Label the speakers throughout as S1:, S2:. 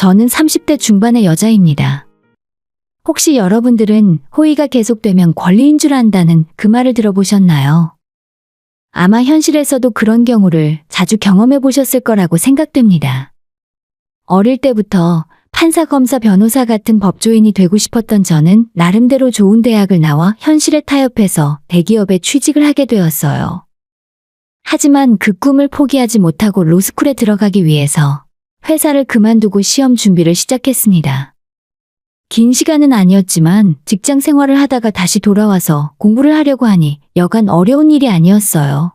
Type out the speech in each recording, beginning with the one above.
S1: 저는 30대 중반의 여자입니다. 혹시 여러분들은 호의가 계속되면 권리인 줄 안다는 그 말을 들어보셨나요? 아마 현실에서도 그런 경우를 자주 경험해 보셨을 거라고 생각됩니다. 어릴 때부터 판사, 검사, 변호사 같은 법조인이 되고 싶었던 저는 나름대로 좋은 대학을 나와 현실에 타협해서 대기업에 취직을 하게 되었어요. 하지만 그 꿈을 포기하지 못하고 로스쿨에 들어가기 위해서 회사를 그만두고 시험 준비를 시작했습니다. 긴 시간은 아니었지만 직장 생활을 하다가 다시 돌아와서 공부를 하려고 하니 여간 어려운 일이 아니었어요.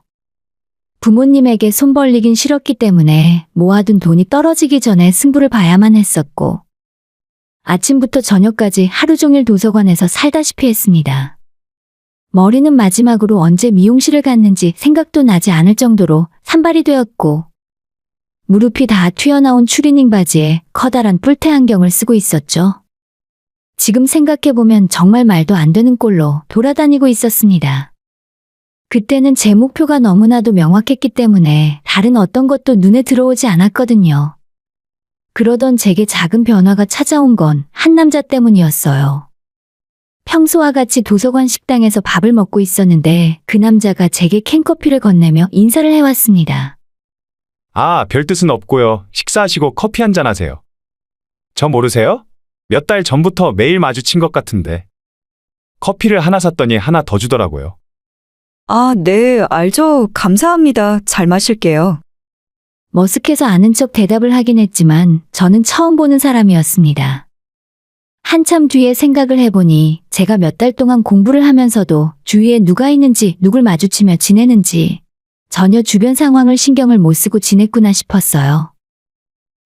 S1: 부모님에게 손 벌리긴 싫었기 때문에 모아둔 돈이 떨어지기 전에 승부를 봐야만 했었고, 아침부터 저녁까지 하루 종일 도서관에서 살다시피 했습니다. 머리는 마지막으로 언제 미용실을 갔는지 생각도 나지 않을 정도로 산발이 되었고, 무릎이 다 튀어나온 추리닝 바지에 커다란 뿔테 안경을 쓰고 있었죠. 지금 생각해보면 정말 말도 안 되는 꼴로 돌아다니고 있었습니다. 그때는 제 목표가 너무나도 명확했기 때문에 다른 어떤 것도 눈에 들어오지 않았거든요. 그러던 제게 작은 변화가 찾아온 건 한 남자 때문이었어요. 평소와 같이 도서관 식당에서 밥을 먹고 있었는데 그 남자가 제게 캔커피를 건네며 인사를 해왔습니다.
S2: 아, 별 뜻은 없고요. 식사하시고 커피 한잔 하세요. 저 모르세요? 몇 달 전부터 매일 마주친 것 같은데. 커피를 하나 샀더니 하나 더 주더라고요.
S3: 아, 네, 알죠. 감사합니다. 잘 마실게요.
S1: 머쓱해서 아는 척 대답을 하긴 했지만 저는 처음 보는 사람이었습니다. 한참 뒤에 생각을 해보니 제가 몇 달 동안 공부를 하면서도 주위에 누가 있는지 누굴 마주치며 지내는지 전혀 주변 상황을 신경을 못 쓰고 지냈구나 싶었어요.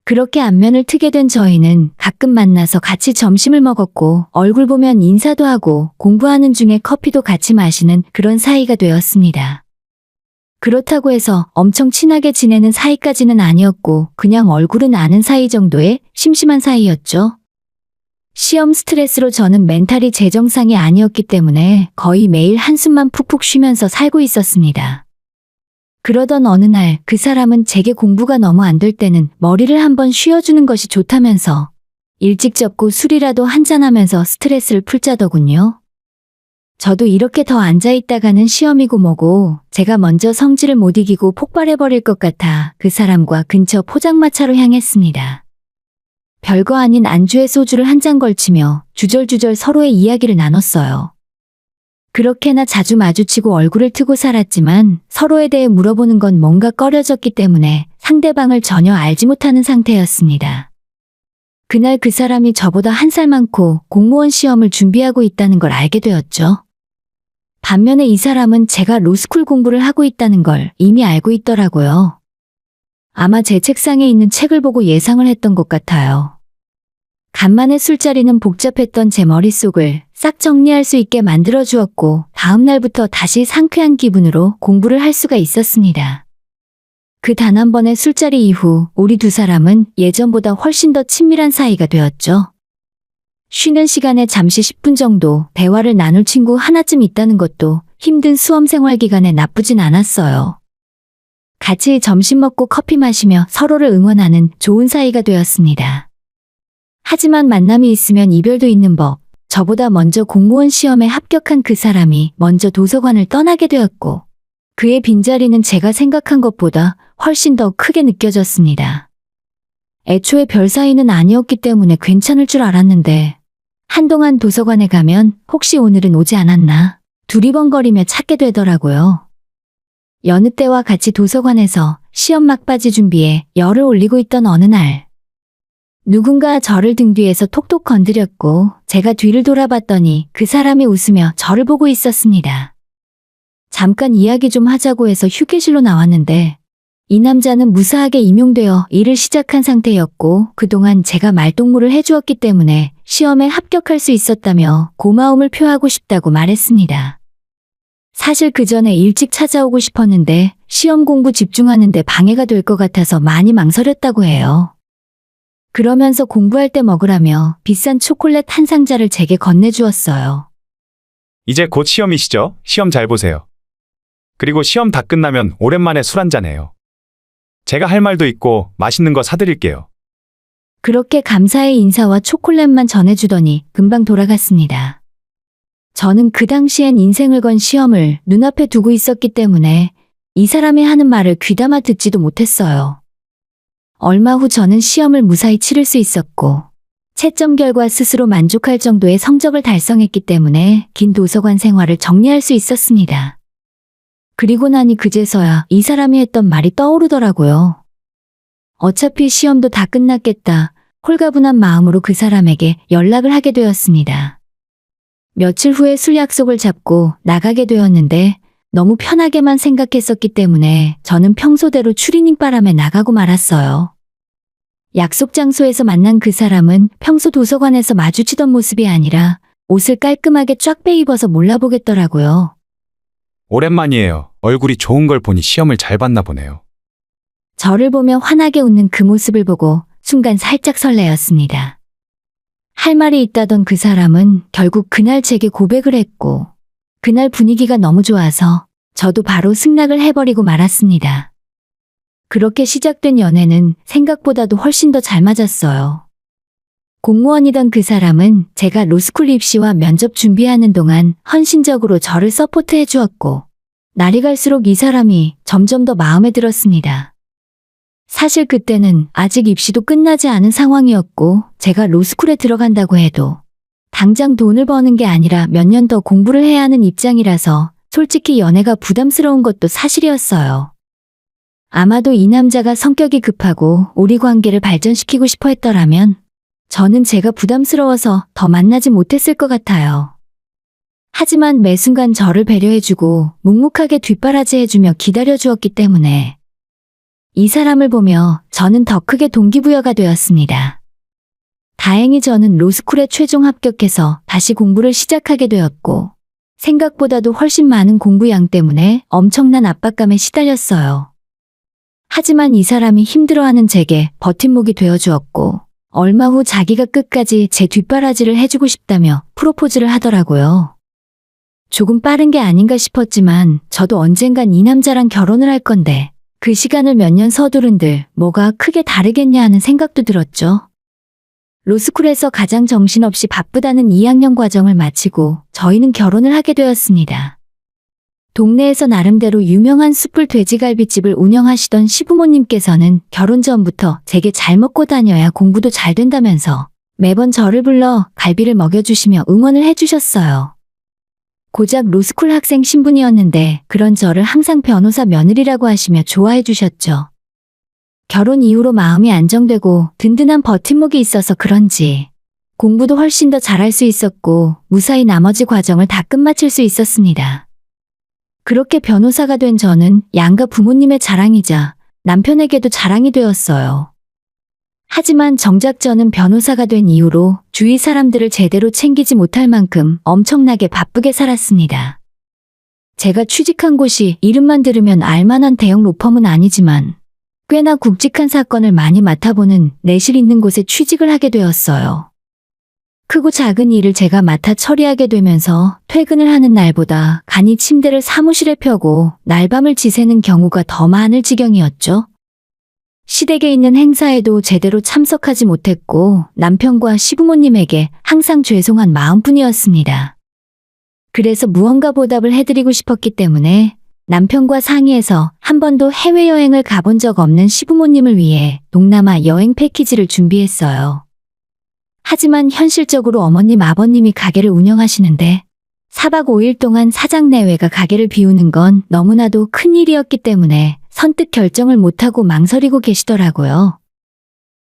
S1: 그렇게 안면을 트게 된 저희는 가끔 만나서 같이 점심을 먹었고 얼굴 보면 인사도 하고 공부하는 중에 커피도 같이 마시는 그런 사이가 되었습니다. 그렇다고 해서 엄청 친하게 지내는 사이까지는 아니었고 그냥 얼굴은 아는 사이 정도의 심심한 사이였죠. 시험 스트레스로 저는 멘탈이 제 정상이 아니었기 때문에 거의 매일 한숨만 푹푹 쉬면서 살고 있었습니다. 그러던 어느 날 그 사람은 제게 공부가 너무 안 될 때는 머리를 한번 쉬어주는 것이 좋다면서 일찍 접고 술이라도 한잔하면서 스트레스를 풀자더군요. 저도 이렇게 더 앉아있다가는 시험이고 뭐고 제가 먼저 성질을 못 이기고 폭발해버릴 것 같아 그 사람과 근처 포장마차로 향했습니다. 별거 아닌 안주에 소주를 한 잔 걸치며 주절주절 서로의 이야기를 나눴어요. 그렇게나 자주 마주치고 얼굴을 트고 살았지만 서로에 대해 물어보는 건 뭔가 꺼려졌기 때문에 상대방을 전혀 알지 못하는 상태였습니다. 그날 그 사람이 저보다 한 살 많고 공무원 시험을 준비하고 있다는 걸 알게 되었죠. 반면에 이 사람은 제가 로스쿨 공부를 하고 있다는 걸 이미 알고 있더라고요. 아마 제 책상에 있는 책을 보고 예상을 했던 것 같아요. 간만에 술자리는 복잡했던 제 머릿속을 싹 정리할 수 있게 만들어주었고 다음 날부터 다시 상쾌한 기분으로 공부를 할 수가 있었습니다. 그 단 한 번의 술자리 이후 우리 두 사람은 예전보다 훨씬 더 친밀한 사이가 되었죠. 쉬는 시간에 잠시 10분 정도 대화를 나눌 친구 하나쯤 있다는 것도 힘든 수험 생활 기간에 나쁘진 않았어요. 같이 점심 먹고 커피 마시며 서로를 응원하는 좋은 사이가 되었습니다. 하지만 만남이 있으면 이별도 있는 법, 저보다 먼저 공무원 시험에 합격한 그 사람이 먼저 도서관을 떠나게 되었고, 그의 빈자리는 제가 생각한 것보다 훨씬 더 크게 느껴졌습니다. 애초에 별 사이는 아니었기 때문에 괜찮을 줄 알았는데, 한동안 도서관에 가면 혹시 오늘은 오지 않았나 두리번거리며 찾게 되더라고요. 여느 때와 같이 도서관에서 시험 막바지 준비에 열을 올리고 있던 어느 날, 누군가 저를 등 뒤에서 톡톡 건드렸고 제가 뒤를 돌아봤더니 그 사람이 웃으며 저를 보고 있었습니다. 잠깐 이야기 좀 하자고 해서 휴게실로 나왔는데 이 남자는 무사하게 임용되어 일을 시작한 상태였고 그동안 제가 말동무를 해주었기 때문에 시험에 합격할 수 있었다며 고마움을 표하고 싶다고 말했습니다. 사실 그 전에 일찍 찾아오고 싶었는데 시험 공부 집중하는데 방해가 될 것 같아서 많이 망설였다고 해요. 그러면서 공부할 때 먹으라며 비싼 초콜릿 한 상자를 제게 건네주었어요.
S2: 이제 곧 시험이시죠? 시험 잘 보세요. 그리고 시험 다 끝나면 오랜만에 술 한잔 해요. 제가 할 말도 있고 맛있는 거 사드릴게요.
S1: 그렇게 감사의 인사와 초콜릿만 전해주더니 금방 돌아갔습니다. 저는 그 당시엔 인생을 건 시험을 눈앞에 두고 있었기 때문에 이 사람이 하는 말을 귀담아 듣지도 못했어요. 얼마 후 저는 시험을 무사히 치를 수 있었고 채점 결과 스스로 만족할 정도의 성적을 달성했기 때문에 긴 도서관 생활을 정리할 수 있었습니다. 그리고 나니 그제서야 이 사람이 했던 말이 떠오르더라고요. 어차피 시험도 다 끝났겠다. 홀가분한 마음으로 그 사람에게 연락을 하게 되었습니다. 며칠 후에 술 약속을 잡고 나가게 되었는데 너무 편하게만 생각했었기 때문에 저는 평소대로 추리닝 바람에 나가고 말았어요. 약속 장소에서 만난 그 사람은 평소 도서관에서 마주치던 모습이 아니라 옷을 깔끔하게 쫙 빼입어서 몰라보겠더라고요.
S2: 오랜만이에요. 얼굴이 좋은 걸 보니 시험을 잘 봤나 보네요.
S1: 저를 보며 환하게 웃는 그 모습을 보고 순간 살짝 설레었습니다. 할 말이 있다던 그 사람은 결국 그날 제게 고백을 했고 그날 분위기가 너무 좋아서 저도 바로 승낙을 해버리고 말았습니다. 그렇게 시작된 연애는 생각보다도 훨씬 더 잘 맞았어요. 공무원이던 그 사람은 제가 로스쿨 입시와 면접 준비하는 동안 헌신적으로 저를 서포트해 주었고 날이 갈수록 이 사람이 점점 더 마음에 들었습니다. 사실 그때는 아직 입시도 끝나지 않은 상황이었고 제가 로스쿨에 들어간다고 해도 당장 돈을 버는 게 아니라 몇 년 더 공부를 해야 하는 입장이라서 솔직히 연애가 부담스러운 것도 사실이었어요. 아마도 이 남자가 성격이 급하고 우리 관계를 발전시키고 싶어 했더라면 저는 제가 부담스러워서 더 만나지 못했을 것 같아요. 하지만 매 순간 저를 배려해주고 묵묵하게 뒷바라지해주며 기다려주었기 때문에 이 사람을 보며 저는 더 크게 동기부여가 되었습니다. 다행히 저는 로스쿨에 최종 합격해서 다시 공부를 시작하게 되었고 생각보다도 훨씬 많은 공부량 때문에 엄청난 압박감에 시달렸어요. 하지만 이 사람이 힘들어하는 제게 버팀목이 되어주었고 얼마 후 자기가 끝까지 제 뒷바라지를 해주고 싶다며 프로포즈를 하더라고요. 조금 빠른 게 아닌가 싶었지만 저도 언젠간 이 남자랑 결혼을 할 건데 그 시간을 몇 년 서두른들 뭐가 크게 다르겠냐 하는 생각도 들었죠. 로스쿨에서 가장 정신없이 바쁘다는 2학년 과정을 마치고 저희는 결혼을 하게 되었습니다. 동네에서 나름대로 유명한 숯불 돼지갈비집을 운영하시던 시부모님께서는 결혼 전부터 제게 잘 먹고 다녀야 공부도 잘 된다면서 매번 저를 불러 갈비를 먹여주시며 응원을 해주셨어요. 고작 로스쿨 학생 신분이었는데 그런 저를 항상 변호사 며느리라고 하시며 좋아해 주셨죠. 결혼 이후로 마음이 안정되고 든든한 버팀목이 있어서 그런지 공부도 훨씬 더 잘할 수 있었고 무사히 나머지 과정을 다 끝마칠 수 있었습니다. 그렇게 변호사가 된 저는 양가 부모님의 자랑이자 남편에게도 자랑이 되었어요. 하지만 정작 저는 변호사가 된 이후로 주위 사람들을 제대로 챙기지 못할 만큼 엄청나게 바쁘게 살았습니다. 제가 취직한 곳이 이름만 들으면 알만한 대형 로펌은 아니지만 꽤나 굵직한 사건을 많이 맡아보는 내실 있는 곳에 취직을 하게 되었어요. 크고 작은 일을 제가 맡아 처리하게 되면서 퇴근을 하는 날보다 간이 침대를 사무실에 펴고 날밤을 지새는 경우가 더 많을 지경이었죠. 시댁에 있는 행사에도 제대로 참석하지 못했고 남편과 시부모님에게 항상 죄송한 마음뿐이었습니다. 그래서 무언가 보답을 해드리고 싶었기 때문에 남편과 상의해서 한 번도 해외여행을 가본 적 없는 시부모님을 위해 동남아 여행 패키지를 준비했어요. 하지만 현실적으로 어머님 아버님이 가게를 운영하시는데 4박 5일 동안 사장 내외가 가게를 비우는 건 너무나도 큰 일이었기 때문에 선뜻 결정을 못하고 망설이고 계시더라고요.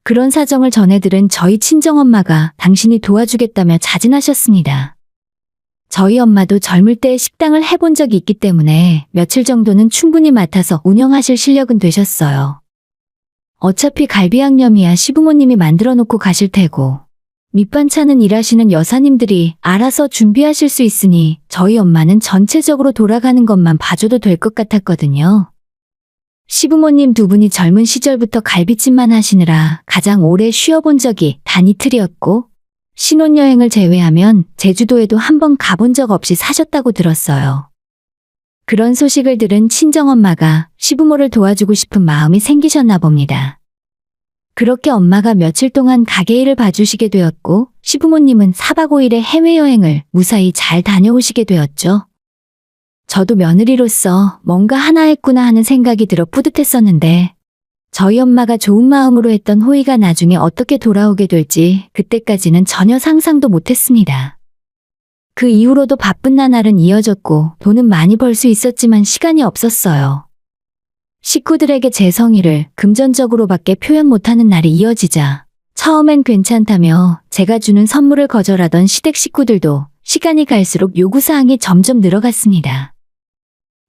S1: 그런 사정을 전해들은 저희 친정엄마가 당신이 도와주겠다며 자진하셨습니다. 저희 엄마도 젊을 때 식당을 해본 적이 있기 때문에 며칠 정도는 충분히 맡아서 운영하실 실력은 되셨어요. 어차피 갈비양념이야 시부모님이 만들어 놓고 가실 테고 밑반찬은 일하시는 여사님들이 알아서 준비하실 수 있으니 저희 엄마는 전체적으로 돌아가는 것만 봐줘도 될 것 같았거든요. 시부모님 두 분이 젊은 시절부터 갈비찜만 하시느라 가장 오래 쉬어본 적이 단 이틀이었고 신혼여행을 제외하면 제주도에도 한 번 가본 적 없이 사셨다고 들었어요. 그런 소식을 들은 친정엄마가 시부모를 도와주고 싶은 마음이 생기셨나 봅니다. 그렇게 엄마가 며칠 동안 가게 일을 봐주시게 되었고, 시부모님은 4박 5일의 해외여행을 무사히 잘 다녀오시게 되었죠. 저도 며느리로서 뭔가 하나 했구나 하는 생각이 들어 뿌듯했었는데, 저희 엄마가 좋은 마음으로 했던 호의가 나중에 어떻게 돌아오게 될지 그때까지는 전혀 상상도 못했습니다. 그 이후로도 바쁜 나날은 이어졌고 돈은 많이 벌 수 있었지만 시간이 없었어요. 식구들에게 제 성의를 금전적으로밖에 표현 못하는 날이 이어지자 처음엔 괜찮다며 제가 주는 선물을 거절하던 시댁 식구들도 시간이 갈수록 요구사항이 점점 늘어갔습니다.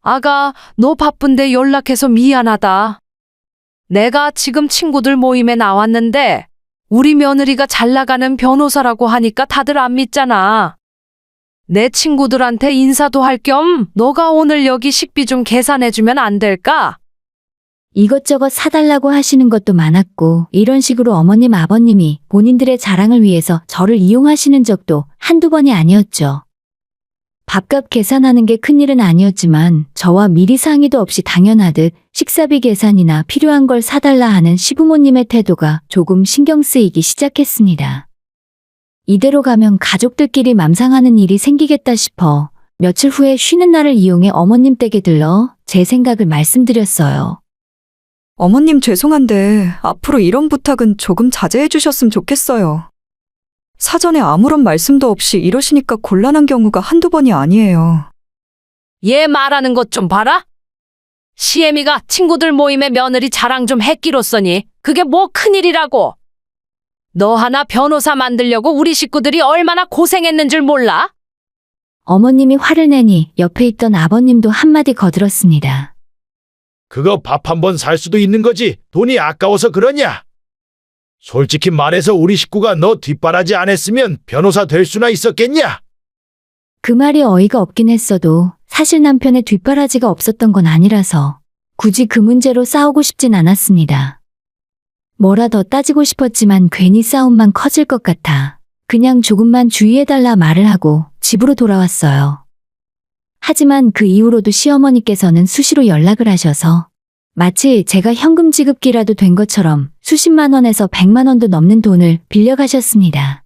S4: 아가, 너 바쁜데 연락해서 미안하다. 내가 지금 친구들 모임에 나왔는데 우리 며느리가 잘 나가는 변호사라고 하니까 다들 안 믿잖아. 내 친구들한테 인사도 할 겸 너가 오늘 여기 식비 좀 계산해주면 안 될까?
S1: 이것저것 사달라고 하시는 것도 많았고 이런 식으로 어머님 아버님이 본인들의 자랑을 위해서 저를 이용하시는 적도 한두 번이 아니었죠. 밥값 계산하는 게 큰일은 아니었지만 저와 미리 상의도 없이 당연하듯 식사비 계산이나 필요한 걸 사달라 하는 시부모님의 태도가 조금 신경 쓰이기 시작했습니다. 이대로 가면 가족들끼리 맘상하는 일이 생기겠다 싶어 며칠 후에 쉬는 날을 이용해 어머님 댁에 들러 제 생각을 말씀드렸어요.
S3: 어머님 죄송한데 앞으로 이런 부탁은 조금 자제해 주셨으면 좋겠어요. 사전에 아무런 말씀도 없이 이러시니까 곤란한 경우가 한두 번이 아니에요.
S4: 얘 말하는 것 좀 봐라. 시애미가 친구들 모임에 며느리 자랑 좀 했기로써니 그게 뭐 큰일이라고. 너 하나 변호사 만들려고 우리 식구들이 얼마나 고생했는 줄 몰라?
S1: 어머님이 화를 내니 옆에 있던 아버님도 한마디 거들었습니다.
S5: 그거 밥 한 번 살 수도 있는 거지. 돈이 아까워서 그러냐? 솔직히 말해서 우리 식구가 너 뒷바라지 안 했으면 변호사 될 수나 있었겠냐?
S1: 그 말이 어이가 없긴 했어도 사실 남편의 뒷바라지가 없었던 건 아니라서 굳이 그 문제로 싸우고 싶진 않았습니다. 뭐라 더 따지고 싶었지만 괜히 싸움만 커질 것 같아 그냥 조금만 주의해달라 말을 하고 집으로 돌아왔어요. 하지만 그 이후로도 시어머니께서는 수시로 연락을 하셔서 마치 제가 현금 지급기라도 된 것처럼 수십만 원에서 100만 원도 넘는 돈을 빌려가셨습니다.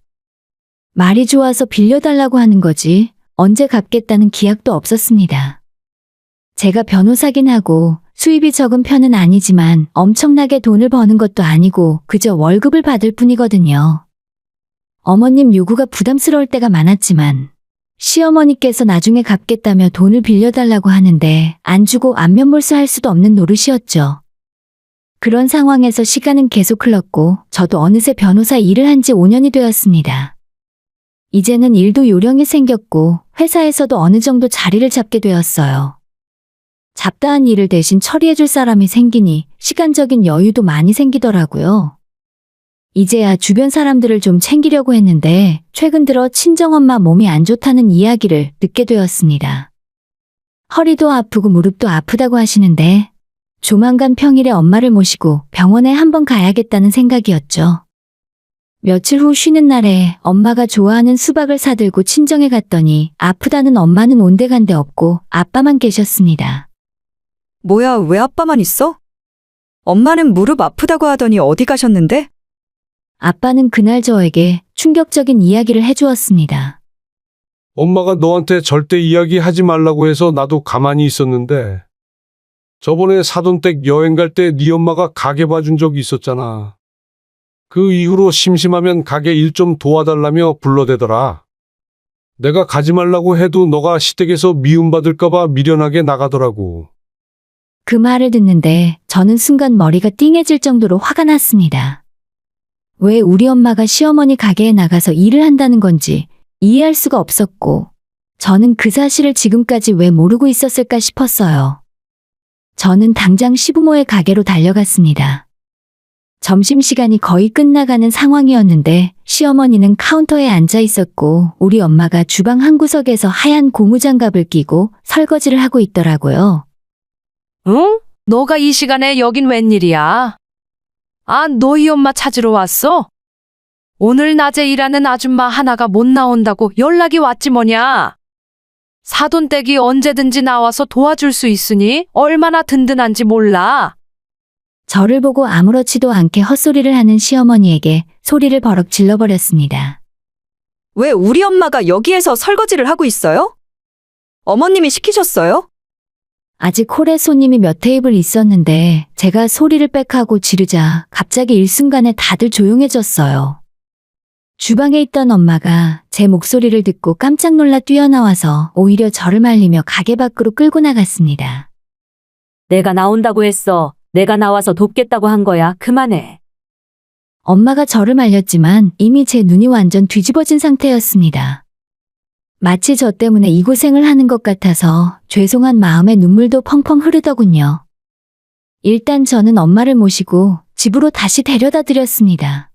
S1: 말이 좋아서 빌려달라고 하는 거지 언제 갚겠다는 기약도 없었습니다. 제가 변호사긴 하고 수입이 적은 편은 아니지만 엄청나게 돈을 버는 것도 아니고 그저 월급을 받을 뿐이거든요. 어머님 요구가 부담스러울 때가 많았지만 시어머니께서 나중에 갚겠다며 돈을 빌려달라고 하는데 안 주고 안면몰수할 수도 없는 노릇이었죠. 그런 상황에서 시간은 계속 흘렀고 저도 어느새 변호사 일을 한 지 5년이 되었습니다. 이제는 일도 요령이 생겼고 회사에서도 어느 정도 자리를 잡게 되었어요. 잡다한 일을 대신 처리해줄 사람이 생기니 시간적인 여유도 많이 생기더라고요. 이제야 주변 사람들을 좀 챙기려고 했는데 최근 들어 친정엄마 몸이 안 좋다는 이야기를 듣게 되었습니다. 허리도 아프고 무릎도 아프다고 하시는데 조만간 평일에 엄마를 모시고 병원에 한번 가야겠다는 생각이었죠. 며칠 후 쉬는 날에 엄마가 좋아하는 수박을 사들고 친정에 갔더니 아프다는 엄마는 온데간데 없고 아빠만 계셨습니다.
S3: 뭐야, 왜 아빠만 있어? 엄마는 무릎 아프다고 하더니 어디 가셨는데?
S1: 아빠는 그날 저에게 충격적인 이야기를 해주었습니다.
S6: 엄마가 너한테 절대 이야기하지 말라고 해서 나도 가만히 있었는데 저번에 사돈댁 여행 갈 때 네 엄마가 가게 봐준 적이 있었잖아. 그 이후로 심심하면 가게 일 좀 도와달라며 불러대더라. 내가 가지 말라고 해도 너가 시댁에서 미움받을까봐 미련하게 나가더라고.
S1: 그 말을 듣는데 저는 순간 머리가 띵해질 정도로 화가 났습니다. 왜 우리 엄마가 시어머니 가게에 나가서 일을 한다는 건지 이해할 수가 없었고 저는 그 사실을 지금까지 왜 모르고 있었을까 싶었어요. 저는 당장 시부모의 가게로 달려갔습니다. 점심시간이 거의 끝나가는 상황이었는데 시어머니는 카운터에 앉아 있었고 우리 엄마가 주방 한 구석에서 하얀 고무장갑을 끼고 설거지를 하고 있더라고요.
S4: 응? 너가 이 시간에 여긴 웬일이야? 아, 너희 엄마 찾으러 왔어? 오늘 낮에 일하는 아줌마 하나가 못 나온다고 연락이 왔지 뭐냐? 사돈댁이 언제든지 나와서 도와줄 수 있으니 얼마나 든든한지 몰라.
S1: 저를 보고 아무렇지도 않게 헛소리를 하는 시어머니에게 소리를 버럭 질러버렸습니다.
S3: 왜 우리 엄마가 여기에서 설거지를 하고 있어요? 어머님이 시키셨어요?
S1: 아직 홀에 손님이 몇 테이블 있었는데 제가 소리를 빽하고 지르자 갑자기 일순간에 다들 조용해졌어요. 주방에 있던 엄마가 제 목소리를 듣고 깜짝 놀라 뛰어나와서 오히려 저를 말리며 가게 밖으로 끌고 나갔습니다.
S7: 내가 나온다고 했어. 내가 나와서 돕겠다고 한 거야. 그만해.
S1: 엄마가 저를 말렸지만 이미 제 눈이 완전 뒤집어진 상태였습니다. 마치 저 때문에 이 고생을 하는 것 같아서 죄송한 마음에 눈물도 펑펑 흐르더군요. 일단 저는 엄마를 모시고 집으로 다시 데려다 드렸습니다.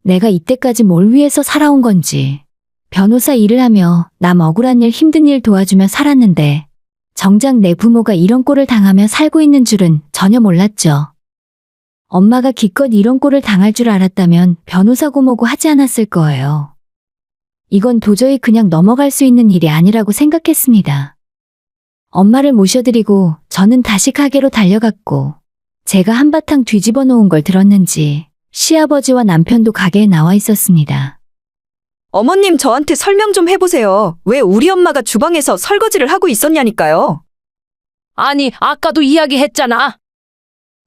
S1: 내가 이때까지 뭘 위해서 살아온 건지, 변호사 일을 하며 남 억울한 일 힘든 일 도와주며 살았는데 정작 내 부모가 이런 꼴을 당하며 살고 있는 줄은 전혀 몰랐죠. 엄마가 기껏 이런 꼴을 당할 줄 알았다면 변호사고 뭐고 하지 않았을 거예요. 이건 도저히 그냥 넘어갈 수 있는 일이 아니라고 생각했습니다. 엄마를 모셔드리고 저는 다시 가게로 달려갔고 제가 한바탕 뒤집어 놓은 걸 들었는지 시아버지와 남편도 가게에 나와 있었습니다.
S3: 어머님 저한테 설명 좀 해보세요. 왜 우리 엄마가 주방에서 설거지를 하고 있었냐니까요.
S4: 아니, 아까도 이야기했잖아.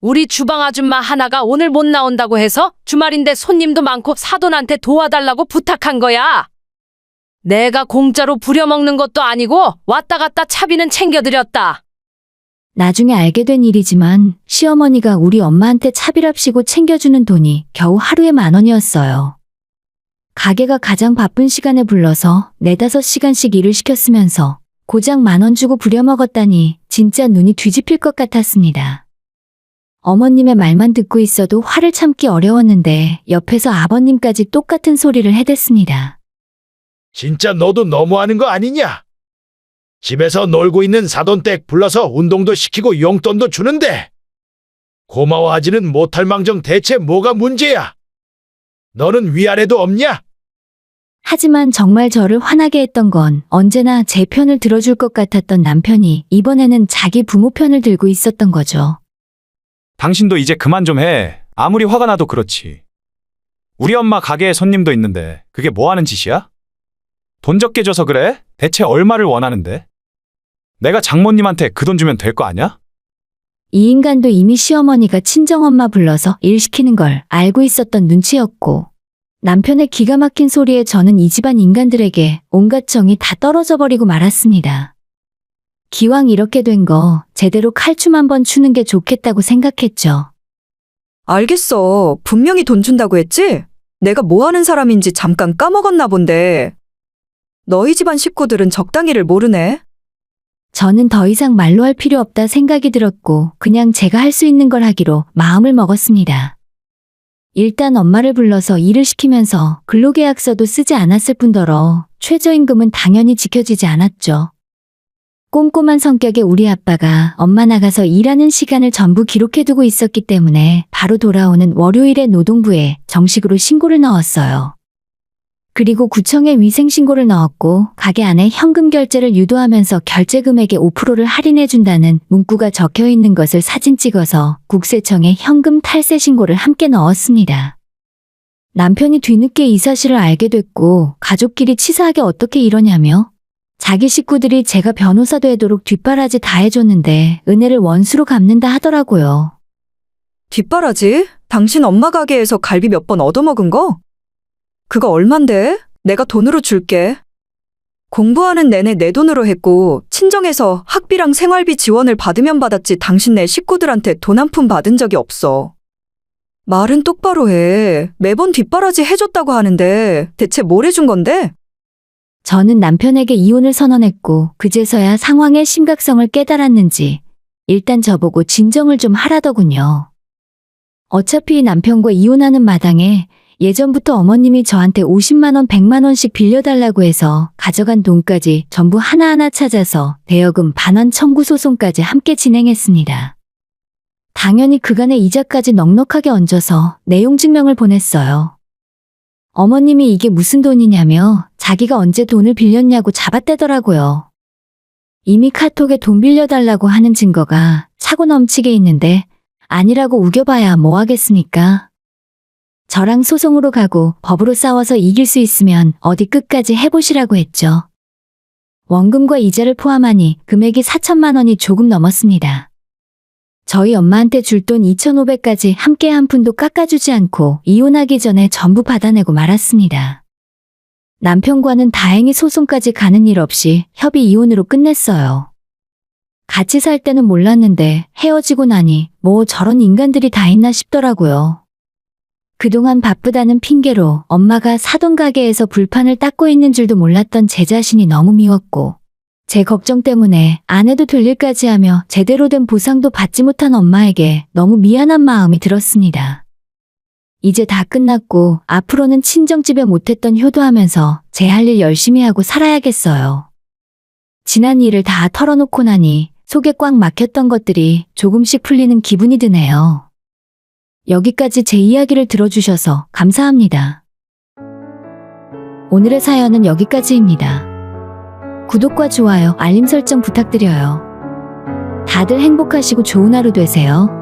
S4: 우리 주방 아줌마 하나가 오늘 못 나온다고 해서 주말인데 손님도 많고 사돈한테 도와달라고 부탁한 거야. 내가 공짜로 부려먹는 것도 아니고 왔다 갔다 차비는 챙겨드렸다.
S1: 나중에 알게 된 일이지만 시어머니가 우리 엄마한테 차비랍시고 챙겨주는 돈이 겨우 하루에 10,000원이었어요. 가게가 가장 바쁜 시간에 불러서 4-5시간씩 일을 시켰으면서 고작 10,000원 주고 부려먹었다니 진짜 눈이 뒤집힐 것 같았습니다. 어머님의 말만 듣고 있어도 화를 참기 어려웠는데 옆에서 아버님까지 똑같은 소리를 해댔습니다.
S5: 진짜 너도 너무하는 거 아니냐? 집에서 놀고 있는 사돈댁 불러서 운동도 시키고 용돈도 주는데 고마워하지는 못할 망정 대체 뭐가 문제야? 너는 위아래도 없냐?
S1: 하지만 정말 저를 화나게 했던 건 언제나 제 편을 들어줄 것 같았던 남편이 이번에는 자기 부모 편을 들고 있었던 거죠.
S2: 당신도 이제 그만 좀 해. 아무리 화가 나도 그렇지. 우리 엄마 가게에 손님도 있는데 그게 뭐 하는 짓이야? 돈 적게 줘서 그래? 대체 얼마를 원하는데? 내가 장모님한테 그 돈 주면 될 거 아냐?
S1: 이 인간도 이미 시어머니가 친정엄마 불러서 일 시키는 걸 알고 있었던 눈치였고 남편의 기가 막힌 소리에 저는 이 집안 인간들에게 온갖 정이 다 떨어져 버리고 말았습니다. 기왕 이렇게 된 거 제대로 칼춤 한번 추는 게 좋겠다고 생각했죠.
S3: 알겠어. 분명히 돈 준다고 했지? 내가 뭐 하는 사람인지 잠깐 까먹었나 본데. 너희 집안 식구들은 적당히를 모르네.
S1: 저는 더 이상 말로 할 필요 없다 생각이 들었고 그냥 제가 할 수 있는 걸 하기로 마음을 먹었습니다. 일단 엄마를 불러서 일을 시키면서 근로계약서도 쓰지 않았을 뿐더러 최저임금은 당연히 지켜지지 않았죠. 꼼꼼한 성격의 우리 아빠가 엄마 나가서 일하는 시간을 전부 기록해두고 있었기 때문에 바로 돌아오는 월요일에 노동부에 정식으로 신고를 넣었어요. 그리고 구청에 위생신고를 넣었고 가게 안에 현금 결제를 유도하면서 결제 금액의 5%를 할인해준다는 문구가 적혀있는 것을 사진 찍어서 국세청에 현금 탈세 신고를 함께 넣었습니다. 남편이 뒤늦게 이 사실을 알게 됐고 가족끼리 치사하게 어떻게 이러냐며 자기 식구들이 제가 변호사 되도록 뒷바라지 다 해줬는데 은혜를 원수로 갚는다 하더라고요.
S3: 뒷바라지? 당신 엄마 가게에서 갈비 몇 번 얻어먹은 거? 그거 얼만데? 내가 돈으로 줄게. 공부하는 내내 내 돈으로 했고 친정에서 학비랑 생활비 지원을 받으면 받았지 당신 네 식구들한테 돈 한 푼 받은 적이 없어. 말은 똑바로 해. 매번 뒷바라지 해줬다고 하는데 대체 뭘 해준 건데?
S1: 저는 남편에게 이혼을 선언했고 그제서야 상황의 심각성을 깨달았는지 일단 저보고 진정을 좀 하라더군요. 어차피 남편과 이혼하는 마당에 예전부터 어머님이 저한테 50만 원, 100만 원씩 빌려달라고 해서 가져간 돈까지 전부 하나하나 찾아서 대여금 반환 청구 소송까지 함께 진행했습니다. 당연히 그간의 이자까지 넉넉하게 얹어서 내용 증명을 보냈어요. 어머님이 이게 무슨 돈이냐며 자기가 언제 돈을 빌렸냐고 잡아떼더라고요. 이미 카톡에 돈 빌려달라고 하는 증거가 차고 넘치게 있는데 아니라고 우겨봐야 뭐 하겠습니까? 저랑 소송으로 가고 법으로 싸워서 이길 수 있으면 어디 끝까지 해보시라고 했죠. 원금과 이자를 포함하니 금액이 4천만 원이 조금 넘었습니다. 저희 엄마한테 줄 돈 2,500까지 함께 한 푼도 깎아주지 않고 이혼하기 전에 전부 받아내고 말았습니다. 남편과는 다행히 소송까지 가는 일 없이 협의 이혼으로 끝냈어요. 같이 살 때는 몰랐는데 헤어지고 나니 뭐 저런 인간들이 다 있나 싶더라고요. 그동안 바쁘다는 핑계로 엄마가 사돈 가게에서 불판을 닦고 있는 줄도 몰랐던 제 자신이 너무 미웠고 제 걱정 때문에 아내도 될 일까지 하며 제대로 된 보상도 받지 못한 엄마에게 너무 미안한 마음이 들었습니다. 이제 다 끝났고 앞으로는 친정집에 못했던 효도하면서 제 할 일 열심히 하고 살아야겠어요. 지난 일을 다 털어놓고 나니 속에 꽉 막혔던 것들이 조금씩 풀리는 기분이 드네요. 여기까지 제 이야기를 들어주셔서 감사합니다. 오늘의 사연은 여기까지입니다. 구독과 좋아요, 알림 설정 부탁드려요. 다들 행복하시고 좋은 하루 되세요.